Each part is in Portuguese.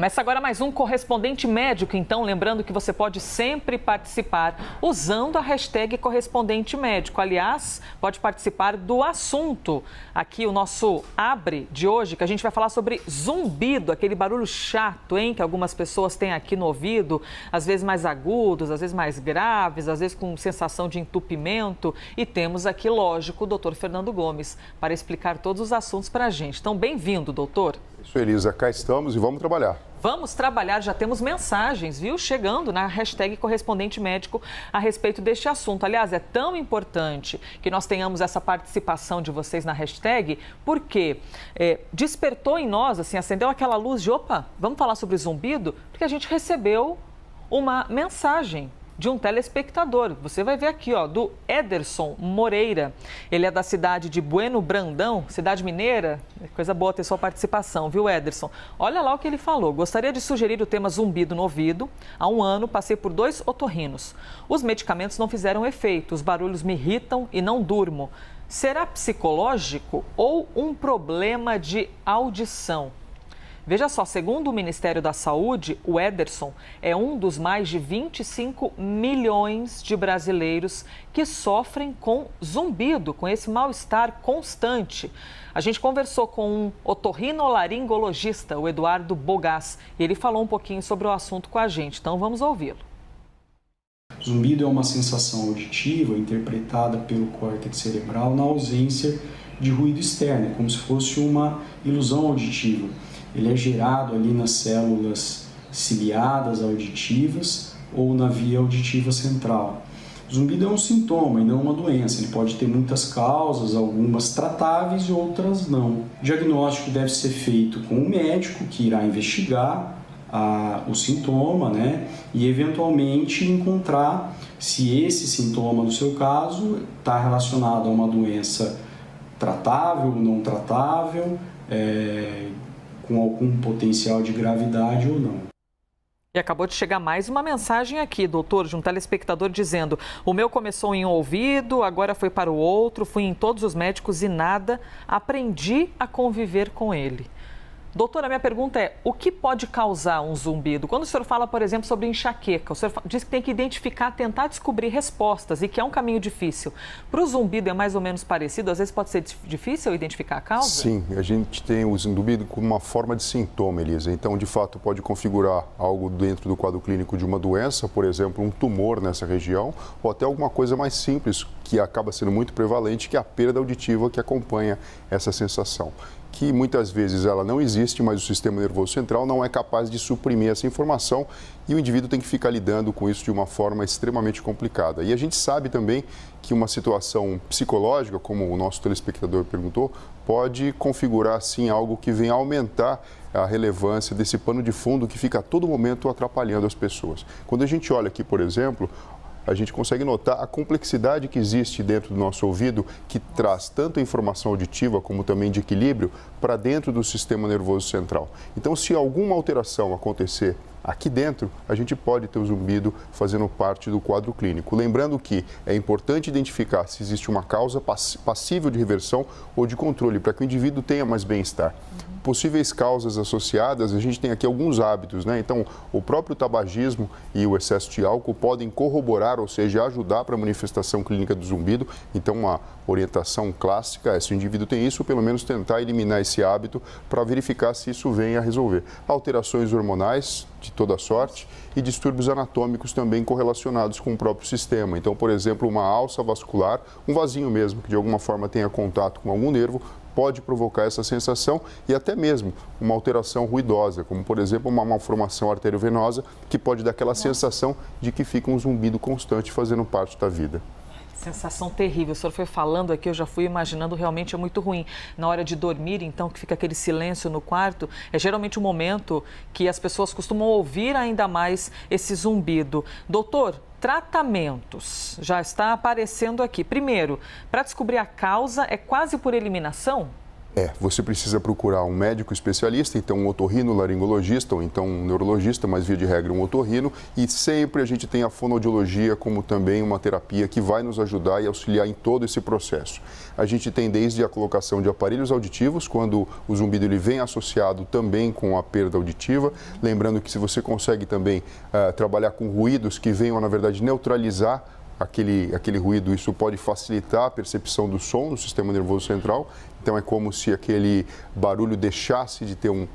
Começa agora mais um Correspondente Médico, então lembrando que você pode sempre participar usando a hashtag Correspondente Médico. Aliás, pode participar do assunto aqui, o nosso Abre de hoje, que a gente vai falar sobre zumbido, aquele barulho chato, hein, que algumas pessoas têm aqui no ouvido, às vezes mais agudos, às vezes mais graves, às vezes com sensação de entupimento. E temos aqui, lógico, o doutor Fernando Gomes para explicar todos os assuntos para a gente. Então, bem-vindo, doutor. Isso, Elisa, cá estamos e vamos trabalhar. Vamos trabalhar, já temos mensagens, viu? Chegando na hashtag Correspondente Médico a respeito deste assunto. Aliás, é tão importante que nós tenhamos essa participação de vocês na hashtag, porque despertou em nós, assim, acendeu aquela luz de, opa, vamos falar sobre zumbido? Porque a gente recebeu uma mensagem de um telespectador. Você vai ver aqui, ó, do Ederson Moreira. Ele é da cidade de Bueno Brandão, cidade mineira. Coisa boa ter sua participação, viu, Ederson? Olha lá o que ele falou. Gostaria de sugerir o tema zumbido no ouvido. Há um ano, passei por 2 otorrinos. Os medicamentos não fizeram efeito, os barulhos me irritam e não durmo. Será psicológico ou um problema de audição? Veja só, segundo o Ministério da Saúde, o Ederson é um dos mais de 25 milhões de brasileiros que sofrem com zumbido, com esse mal-estar constante. A gente conversou com um otorrinolaringologista, o Eduardo Bogás, e ele falou um pouquinho sobre o assunto com a gente, então vamos ouvi-lo. Zumbido é uma sensação auditiva interpretada pelo córtex cerebral na ausência de ruído externo, como se fosse uma ilusão auditiva. Ele é gerado ali nas células ciliadas auditivas ou na via auditiva central. O zumbido é um sintoma e não uma doença. Ele pode ter muitas causas, algumas tratáveis e outras não. O diagnóstico deve ser feito com o médico, que irá investigar o sintoma, e eventualmente encontrar se esse sintoma, no seu caso, está relacionado a uma doença tratável ou não tratável, com algum potencial de gravidade ou não. E acabou de chegar mais uma mensagem aqui, doutor, de um telespectador dizendo: o meu começou em um ouvido, agora foi para o outro, fui em todos os médicos e nada, aprendi a conviver com ele. Doutora, minha pergunta é, o que pode causar um zumbido? Quando o senhor fala, por exemplo, sobre enxaqueca, o senhor diz que tem que identificar, tentar descobrir respostas e que é um caminho difícil. Para o zumbido é mais ou menos parecido? Às vezes pode ser difícil identificar a causa? Sim, a gente tem o zumbido como uma forma de sintoma, Elisa. Então, de fato, pode configurar algo dentro do quadro clínico de uma doença, por exemplo, um tumor nessa região, ou até alguma coisa mais simples, que acaba sendo muito prevalente, que é a perda auditiva que acompanha essa sensação, que muitas vezes ela não existe, mas o sistema nervoso central não é capaz de suprimir essa informação e o indivíduo tem que ficar lidando com isso de uma forma extremamente complicada. E a gente sabe também que uma situação psicológica, como o nosso telespectador perguntou, pode configurar, sim, algo que venha aumentar a relevância desse pano de fundo que fica a todo momento atrapalhando as pessoas. Quando a gente olha aqui, por exemplo, a gente consegue notar a complexidade que existe dentro do nosso ouvido, que traz tanto a informação auditiva como também de equilíbrio para dentro do sistema nervoso central. Então, se alguma alteração acontecer aqui dentro, a gente pode ter o zumbido fazendo parte do quadro clínico. Lembrando que é importante identificar se existe uma causa passível de reversão ou de controle, para que o indivíduo tenha mais bem-estar. Possíveis causas associadas, a gente tem aqui alguns hábitos, Então, o próprio tabagismo e o excesso de álcool podem corroborar, ou seja, ajudar para a manifestação clínica do zumbido. Então, uma orientação clássica é, se o indivíduo tem isso, pelo menos tentar eliminar esse hábito para verificar se isso vem a resolver. Alterações hormonais de toda sorte e distúrbios anatômicos também correlacionados com o próprio sistema. Então, por exemplo, uma alça vascular, um vasinho mesmo, que de alguma forma tenha contato com algum nervo, pode provocar essa sensação e até mesmo uma alteração ruidosa, como por exemplo uma malformação arteriovenosa, que pode dar aquela sensação de que fica um zumbido constante fazendo parte da vida. Sensação terrível. O senhor foi falando aqui, eu já fui imaginando, realmente é muito ruim. Na hora de dormir, então, que fica aquele silêncio no quarto, é geralmente o momento que as pessoas costumam ouvir ainda mais esse zumbido. Doutor, tratamentos já está aparecendo aqui. Primeiro, para descobrir a causa, é quase por eliminação? Você precisa procurar um médico especialista, então um otorrinolaringologista ou então um neurologista, mas via de regra um otorrino, e sempre a gente tem a fonoaudiologia como também uma terapia que vai nos ajudar e auxiliar em todo esse processo. A gente tem desde a colocação de aparelhos auditivos, quando o zumbido ele vem associado também com a perda auditiva, lembrando que se você consegue também trabalhar com ruídos que venham, na verdade, neutralizar aquele ruído, isso pode facilitar a percepção do som no sistema nervoso central. Então é como se aquele barulho deixasse de ter um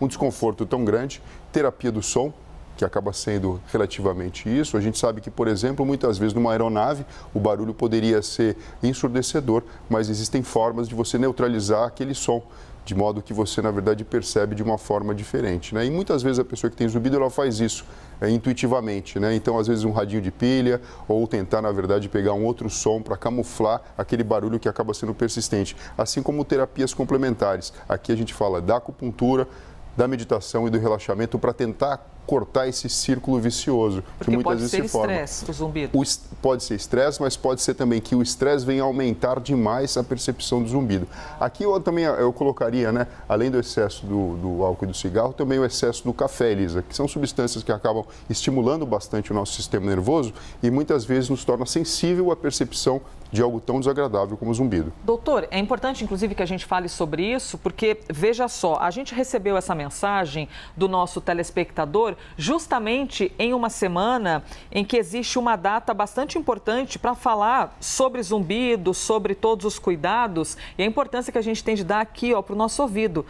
desconforto tão grande. Terapia do som, que acaba sendo relativamente isso. A gente sabe que, por exemplo, muitas vezes numa aeronave o barulho poderia ser ensurdecedor, mas existem formas de você neutralizar aquele som, de modo que você, na verdade, percebe de uma forma diferente, né? E muitas vezes a pessoa que tem zumbido, ela faz isso intuitivamente, né? Então, às vezes, um radinho de pilha ou tentar, na verdade, pegar um outro som para camuflar aquele barulho que acaba sendo persistente. Assim como terapias complementares. Aqui a gente fala da acupuntura, da meditação e do relaxamento para tentar cortar esse círculo vicioso. Porque que muitas pode vezes ser se forma. estresse, o zumbido. Pode ser estresse, mas pode ser também que o estresse venha aumentar demais a percepção do zumbido. Aqui eu colocaria, né, além do excesso do álcool e do cigarro, também o excesso do café, Elisa, que são substâncias que acabam estimulando bastante o nosso sistema nervoso e muitas vezes nos torna sensível à percepção de algo tão desagradável como o zumbido. Doutor, é importante, inclusive, que a gente fale sobre isso, porque, veja só, a gente recebeu essa mensagem do nosso telespectador justamente em uma semana em que existe uma data bastante importante para falar sobre zumbido, sobre todos os cuidados e a importância que a gente tem de dar aqui para o nosso ouvido.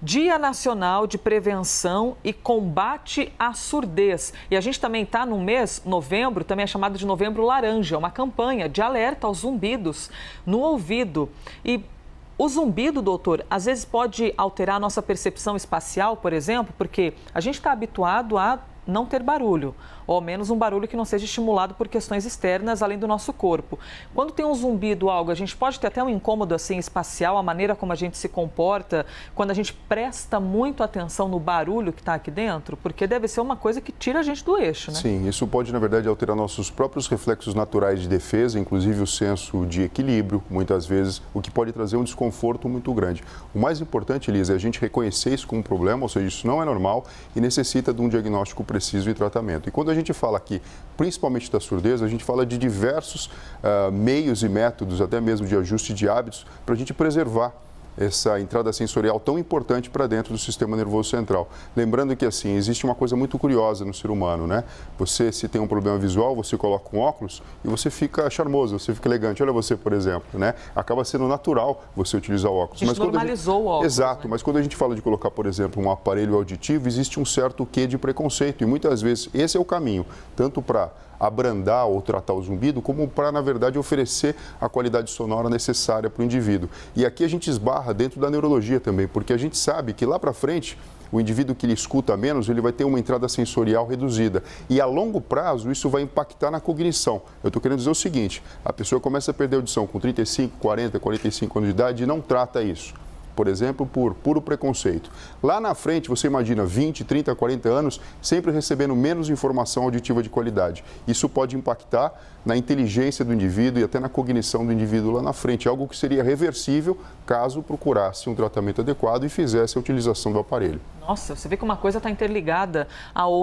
Dia Nacional de Prevenção e Combate à Surdez. E a gente também está no mês, novembro, também é chamado de Novembro Laranja, uma campanha de alerta aos zumbidos no ouvido. E o zumbido, doutor, às vezes pode alterar a nossa percepção espacial, por exemplo, porque a gente está habituado a não ter barulho, ou ao menos um barulho que não seja estimulado por questões externas além do nosso corpo. Quando tem um zumbido, algo, a gente pode ter até um incômodo assim espacial, a maneira como a gente se comporta, quando a gente presta muito atenção no barulho que está aqui dentro, porque deve ser uma coisa que tira a gente do eixo, né? Sim, isso pode, na verdade, alterar nossos próprios reflexos naturais de defesa, inclusive o senso de equilíbrio, muitas vezes, o que pode trazer um desconforto muito grande. O mais importante, Elisa, é a gente reconhecer isso como um problema, ou seja, isso não é normal e necessita de um diagnóstico preciso e tratamento. E quando a gente fala aqui, principalmente da surdez, a gente fala de diversos meios e métodos, até mesmo de ajuste de hábitos, para a gente preservar essa entrada sensorial tão importante para dentro do sistema nervoso central. Lembrando que, assim, existe uma coisa muito curiosa no ser humano, né? Você, se tem um problema visual, você coloca um óculos e você fica charmoso, você fica elegante. Olha você, por exemplo, né? Acaba sendo natural você utilizar o óculos. A gente normalizou o óculos. Exato, né? Mas quando a gente fala de colocar, por exemplo, um aparelho auditivo, existe um certo quê de preconceito e muitas vezes esse é o caminho, tanto para abrandar ou tratar o zumbido, como para, na verdade, oferecer a qualidade sonora necessária para o indivíduo. E aqui a gente esbarra dentro da neurologia também, porque a gente sabe que lá para frente, o indivíduo que ele escuta menos, ele vai ter uma entrada sensorial reduzida. E a longo prazo, isso vai impactar na cognição. Eu estou querendo dizer o seguinte, a pessoa começa a perder a audição com 35, 40, 45 anos de idade e não trata isso. Por exemplo, por puro preconceito. Lá na frente, você imagina 20, 30, 40 anos sempre recebendo menos informação auditiva de qualidade. Isso pode impactar na inteligência do indivíduo e até na cognição do indivíduo lá na frente. Algo que seria reversível caso procurasse um tratamento adequado e fizesse a utilização do aparelho. Nossa, você vê que uma coisa está interligada à outra.